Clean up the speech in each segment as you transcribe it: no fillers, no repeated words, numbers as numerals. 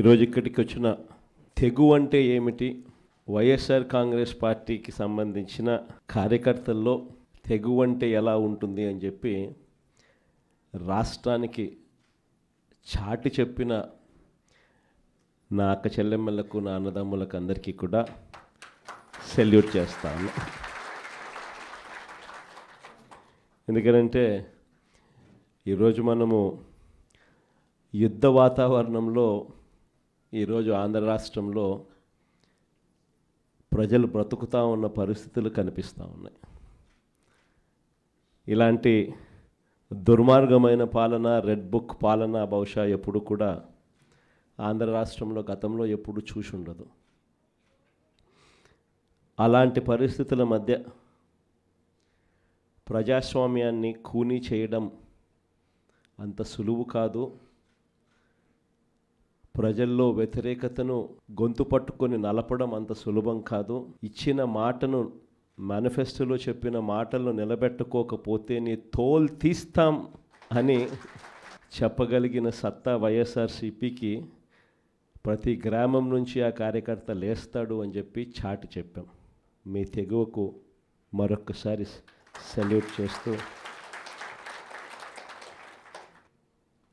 ఈరోజు ఇక్కడికి వచ్చిన తెగు అంటే ఏమిటి, వైఎస్ఆర్ కాంగ్రెస్ పార్టీకి సంబంధించిన కార్యకర్తల్లో తెగు అంటే ఎలా ఉంటుంది అని చెప్పి రాష్ట్రానికి చాటి చెప్పిన నా అక్క చెల్లెమ్మలకు, నా అన్నదమ్ములకు అందరికీ కూడా సెల్యూట్ చేస్తాను. ఎందుకంటే ఈరోజు మనము యుద్ధ వాతావరణంలో ఈరోజు ఆంధ్ర రాష్ట్రంలో ప్రజలు బ్రతుకుతూ ఉన్న పరిస్థితులు కనిపిస్తూ ఉన్నాయి. ఇలాంటి దుర్మార్గమైన పాలన, రెడ్ బుక్ పాలన బహుశా ఎప్పుడు కూడా ఆంధ్ర రాష్ట్రంలో గతంలో ఎప్పుడు చూసి ఉండదు. అలాంటి పరిస్థితుల మధ్య ప్రజాస్వామ్యాన్ని ఖూనీ చేయడం అంత సులువు కాదు. ప్రజల్లో వ్యతిరేకతను గొంతు పట్టుకొని నలపడం అంత సులభం కాదు. ఇచ్చిన మాటను, మేనిఫెస్టోలో చెప్పిన మాటలను నిలబెట్టుకోకపోతే నీ తోలు తీస్తాం అని చెప్పగలిగిన సత్తా వైఎస్ఆర్సీపీకి ప్రతి గ్రామం నుంచి ఆ కార్యకర్త లేస్తాడు అని చెప్పి చాటి చెప్పాం. మీ తెగువకు మరొక్కసారి సెల్యూట్ చేస్తూ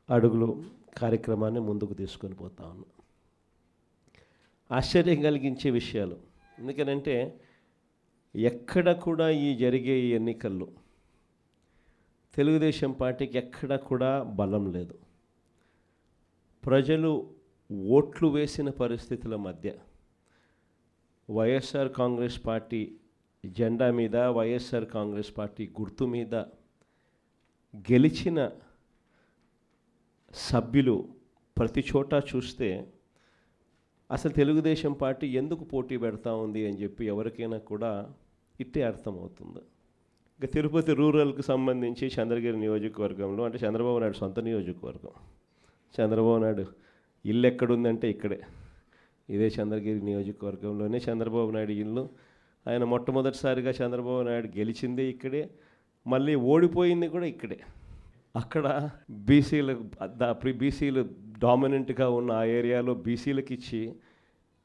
అడుగులు కార్యక్రమాన్ని ముందుకు తీసుకొని పోతా ఉన్నాం. ఆశ్చర్యం కలిగించే విషయాలు, ఎందుకనంటే ఎక్కడ కూడా ఈ జరిగే ఈ ఎన్నికల్లో తెలుగుదేశం పార్టీకి ఎక్కడ కూడా బలం లేదు. ప్రజలు ఓట్లు వేసిన పరిస్థితుల మధ్య వైఎస్ఆర్ కాంగ్రెస్ పార్టీ జెండా మీద, వైఎస్ఆర్ కాంగ్రెస్ పార్టీ గుర్తు మీద గెలిచిన సభ్యులు ప్రతి చోట చూస్తే అసలు తెలుగుదేశం పార్టీ ఎందుకు పోటీ పెడతా ఉంది అని చెప్పి ఎవరికైనా కూడా ఇట్టే అర్థమవుతుంది. ఇంకా తిరుపతి రూరల్కి సంబంధించి చంద్రగిరి నియోజకవర్గంలో, అంటే చంద్రబాబు నాయుడు సొంత నియోజకవర్గం, చంద్రబాబు నాయుడు ఇల్లు ఎక్కడుందంటే ఇక్కడే, ఇదే చంద్రగిరి నియోజకవర్గంలోనే చంద్రబాబు నాయుడు ఇల్లు. ఆయన మొట్టమొదటిసారిగా చంద్రబాబు నాయుడు గెలిచింది ఇక్కడే, మళ్ళీ ఓడిపోయింది కూడా ఇక్కడే. అక్కడ బీసీలు డామినెంట్గా ఉన్న ఆ ఏరియాలో బీసీలకు ఇచ్చి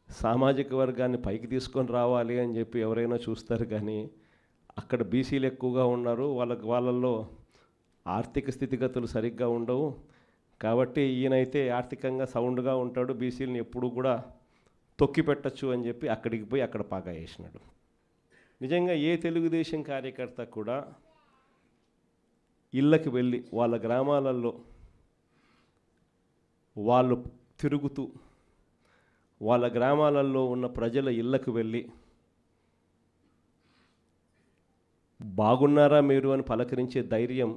సామాజిక వర్గాన్ని పైకి తీసుకొని రావాలి అని చెప్పి ఎవరైనా చూస్తారు, కానీ అక్కడ బీసీలు ఎక్కువగా ఉన్నారు. వాళ్ళల్లో ఆర్థిక స్థితిగతులు సరిగ్గా ఉండవు. కాబట్టి ఈయనైతే ఆర్థికంగా సౌండ్గా ఉంటాడు, బీసీలను ఎప్పుడు కూడా తొక్కి పెట్టచ్చు అని చెప్పి అక్కడికి పోయి అక్కడ పాగా వేసినాడు. నిజంగా ఏ తెలుగుదేశం కార్యకర్త కూడా ఇళ్ళకి వెళ్ళి వాళ్ళ గ్రామాలలో వాళ్ళు తిరుగుతూ వాళ్ళ గ్రామాలలో ఉన్న ప్రజల ఇళ్ళకు వెళ్ళి బాగున్నారా మీరు అని పలకరించే ధైర్యం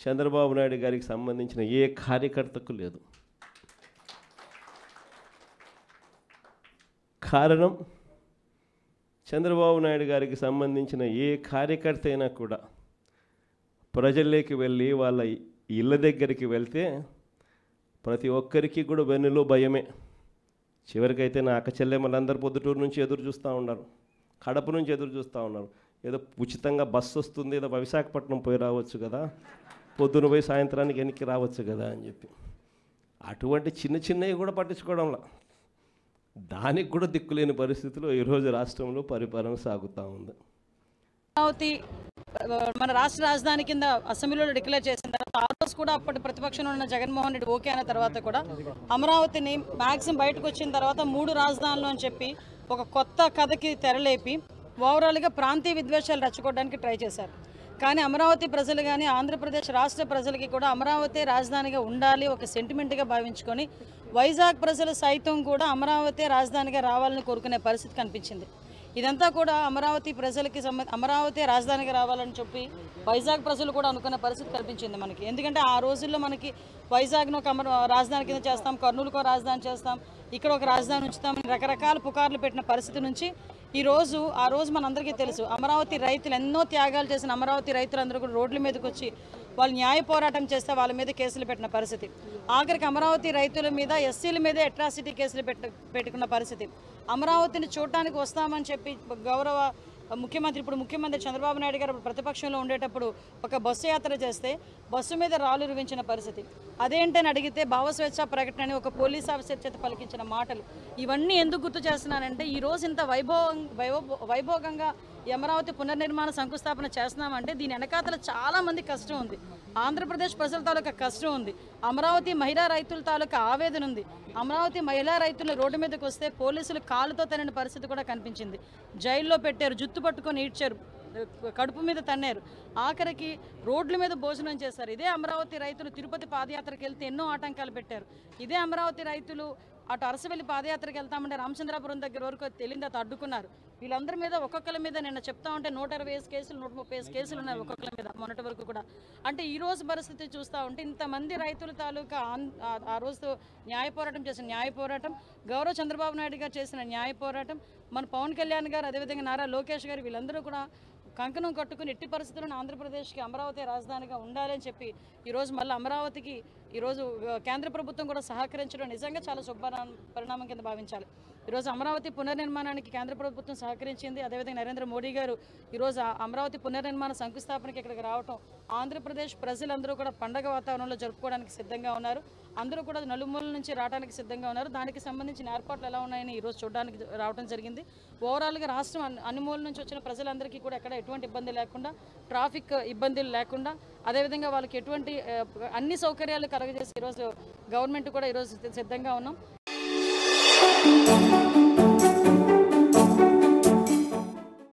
చంద్రబాబు నాయుడు గారికి సంబంధించిన ఏ కార్యకర్తకు లేదు. కారణం, చంద్రబాబు నాయుడు గారికి సంబంధించిన ఏ కార్యకర్త అయినా కూడా ప్రజల్లోకి వెళ్ళి వాళ్ళ ఇళ్ళ దగ్గరికి వెళ్తే ప్రతి ఒక్కరికి కూడా వెన్నులో భయమే. చివరికైతే నా అక్క చెల్లెమ్మలందరూ పొద్దుటూరు నుంచి ఎదురు చూస్తూ ఉన్నారు, కడప నుంచి ఎదురు చూస్తూ ఉన్నారు. ఏదో ఉచితంగా బస్సు వస్తుంది, ఏదో విశాఖపట్నం పోయి రావచ్చు కదా, పొద్దున పోయి సాయంత్రానికి వెనక్కి రావచ్చు కదా అని చెప్పి అటువంటి చిన్న చిన్నవి కూడా పట్టించుకోవడంలా, దానికి కూడా దిక్కులేని పరిస్థితిలో ఈరోజు రాష్ట్రంలో పరిపాలన సాగుతూ ఉంది. అమరావతి మన రాష్ట్ర రాజధాని కింద అసెంబ్లీలో డిక్లేర్ చేసిన తర్వాత ఆ రోజు కూడా అప్పటి ప్రతిపక్షంలో ఉన్న జగన్మోహన్ రెడ్డి ఓకే అయిన తర్వాత కూడా అమరావతిని మ్యాక్సిమం బయటకు వచ్చిన తర్వాత 3 రాజధానులు అని చెప్పి ఒక కొత్త కథకి తెరలేపి ఓవరాల్గా ప్రాంతీయ విద్వేషాలు రెచ్చగొట్టడానికి ట్రై చేశారు. కానీ అమరావతి ప్రజలు కానీ ఆంధ్రప్రదేశ్ రాష్ట్ర ప్రజలకి కూడా అమరావతి రాజధానిగా ఉండాలి ఒక సెంటిమెంట్గా భావించుకొని వైజాగ్ ప్రజలు సైతం కూడా అమరావతి రాజధానిగా రావాలని కోరుకునే పరిస్థితి కనిపించింది. ఇదంతా కూడా అమరావతి ప్రజలకి అమరావతి రాజధానిగా రావాలని చెప్పి వైజాగ్ ప్రజలు కూడా అనుకున్న పరిస్థితి కనిపించింది మనకి. ఎందుకంటే ఆ రోజుల్లో మనకి వైజాగ్ను ఒక రాజధాని కింద చేస్తాం, కర్నూలుకో రాజధాని చేస్తాం, ఇక్కడ ఒక రాజధాని ఉంచుతామని రకరకాల పుకార్లు పెట్టిన పరిస్థితి నుంచి ఆ రోజు మనందరికీ తెలుసు అమరావతి రైతులు ఎన్నో త్యాగాలు చేసిన అమరావతి రైతులందరూ కూడా రోడ్ల మీదకి వచ్చి వాళ్ళు న్యాయ పోరాటం చేస్తే వాళ్ళ మీద కేసులు పెట్టిన పరిస్థితి. ఆఖరికి అమరావతి రైతుల మీద ఎస్సీల మీదే అట్రాసిటీ కేసులు పెట్టుకున్న పరిస్థితి. అమరావతిని చూడటానికి వస్తామని చెప్పి గౌరవ ముఖ్యమంత్రి చంద్రబాబు నాయుడు గారు ప్రతిపక్షంలో ఉండేటప్పుడు ఒక బస్సు యాత్ర చేస్తే బస్సు మీద రాళ్ళు రువించిన పరిస్థితి. అదేంటని అడిగితే భావస్వేచ్ఛ ప్రకటన అని ఒక పోలీస్ ఆఫీసర్ చేత పలికించిన మాటలు. ఇవన్నీ ఎందుకు గుర్తు చేస్తున్నానంటే ఈరోజు ఇంత వైభోగంగా అమరావతి పునర్నిర్మాణ శంకుస్థాపన చేస్తున్నామంటే దీని వెనకాతల చాలామంది కష్టం ఉంది. ఆంధ్రప్రదేశ్ ప్రజల తాలూకా కష్టం ఉంది. అమరావతి మహిళా రైతుల తాలూకా ఆవేదన ఉంది. అమరావతి మహిళా రైతులు రోడ్డు మీదకి వస్తే పోలీసులు కాళ్ళతో తనిన పరిస్థితి కూడా కనిపించింది. జైల్లో పెట్టారు, జుత్తు పట్టుకొని ఈడ్చారు, కడుపు మీద తన్నారు, ఆఖరికి రోడ్ల మీద భోజనం చేశారు. ఇదే అమరావతి రైతులు తిరుపతి పాదయాత్రకు వెళ్తే ఎన్నో ఆటంకాలు పెట్టారు. ఇదే అమరావతి రైతులు అటు అరసవెల్లి పాదయాత్రకు వెళ్తామంటే రామచంద్రాపురం దగ్గర వరకు తెలియదు, అటు అడ్డుకున్నారు. వీళ్ళందరి మీద ఒక్కొక్కరి మీద నిన్న చెప్తా ఉంటే 125 కేసులు 130 కేసులు ఉన్నాయి ఒక్కొక్కరి మీద మొన్నటి వరకు కూడా. అంటే ఈ రోజు పరిస్థితి చూస్తూ ఉంటే ఇంతమంది రైతుల తాలూకా ఆ రోజు న్యాయ పోరాటం చేసిన న్యాయ పోరాటం, గౌరవ చంద్రబాబు నాయుడు గారు చేసిన న్యాయ పోరాటం, మన పవన్ కళ్యాణ్ గారు, అదేవిధంగా నారా లోకేష్ గారు, వీళ్ళందరూ కూడా కంకణం కట్టుకుని ఎట్టి పరిస్థితుల్లో ఆంధ్రప్రదేశ్కి అమరావతి రాజధానిగా ఉండాలని చెప్పి ఈరోజు మళ్ళీ అమరావతికి ఈరోజు కేంద్ర ప్రభుత్వం కూడా సహకరించడం నిజంగా చాలా పరిణామం కింద భావించాలి. ఈరోజు అమరావతి పునర్నిర్మాణానికి కేంద్ర ప్రభుత్వం సహకరించింది. అదేవిధంగా నరేంద్ర మోడీ గారు ఈరోజు అమరావతి పునర్నిర్మాణ శంకుస్థాపనకి ఇక్కడికి రావటం ఆంధ్రప్రదేశ్ ప్రజలందరూ కూడా పండగ వాతావరణంలో జరుపుకోవడానికి సిద్ధంగా ఉన్నారు. అందరూ కూడా నలుమూలల నుంచి రావడానికి సిద్ధంగా ఉన్నారు. దానికి సంబంధించిన ఏర్పాట్లు ఎలా ఉన్నాయని ఈరోజు చూడడానికి రావడం జరిగింది. ఓవరాల్గా రాష్ట్రం అన్ని మూలల నుంచి వచ్చిన ప్రజలందరికీ కూడా ఎక్కడ ఎటువంటి ఇబ్బంది లేకుండా, ట్రాఫిక్ ఇబ్బందులు లేకుండా, అదేవిధంగా వాళ్ళకి ఎటువంటి అన్ని సౌకర్యాలు కలగజేసి ఈరోజు గవర్నమెంట్ కూడా ఈరోజు సిద్ధంగా ఉన్నాం.